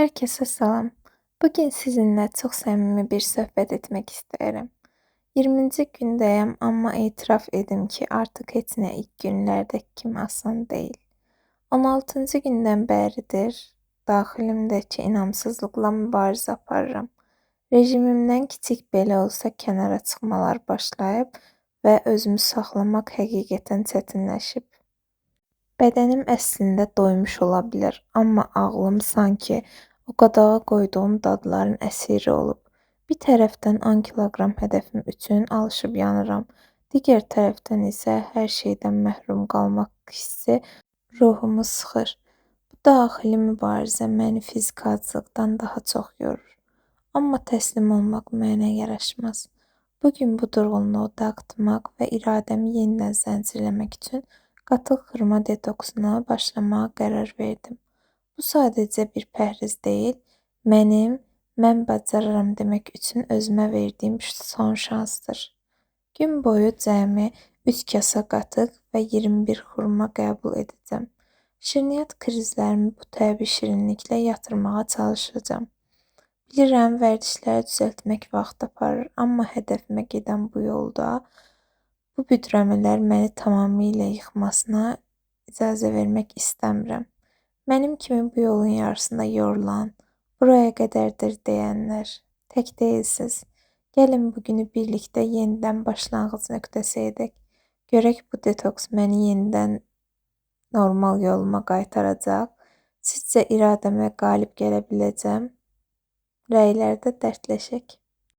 Herkese salam. Bugün sizinle çok samimi bir söhbət etmek isterim. 20-ci gündəyəm, amma etiraf edim ki, artıq heç nə ilk günlərdəki kimi asan deyil. 16-cı gündən bəridir daxilimdəki inamsızlıqla mübarizə aparıram. Rejimimdən kiçik belə olsa kənara çıxmalar başlayıb və özümü saxlamaq həqiqətən çətinləşib. Bədənim əslində doymuş ola bilər, amma ağlım sanki o qadağa qoyduğum dadların əsiri olub. Bir tərəfdən 10 kiloqram hədəfim üçün alışıb yanıram. Digər tərəfdən isə hər şeydən məhrum qalmaq hissi ruhumu sıxır. Bu daxili mübarizə məni fiziki acılıqdan daha çox yorur. Amma təslim olmaq mənə yaraşmaz. Bugün bu durğunluğu dağıtmaq və iradəmi yenidən zəncirləmək üçün qatıq xırma detoksuna başlamağa qərar verdim. Bu sadəcə bir pəhriz deyil, mən bacararam demək üçün özümə verdiyim son şansdır. Gün boyu cəmi 3 kasa qatıq və 21 xurma qəbul edəcəm. Şirniyyat krizlərimi bu təbii şirinliklə yatırmağa çalışacağam. Bilirəm, vərdişləri düzəltmək vaxt aparır, amma hədəfimə gedən bu yolda bu büdrəmələr məni tamamilə yıxmasına icazə vermək istəmirəm. Mənim kimi bu yolun yarısında yorulan, buraya qədərdir deyənlər, tək deyilsiz. Gəlin bugünü birlikdə yenidən başlanğıc nöqtəsi edək. Görək bu detoks məni yenidən normal yoluma qaytaracaq. Sizcə iradəmə qalib gələ biləcəm? Rəylərdə dərdləşək.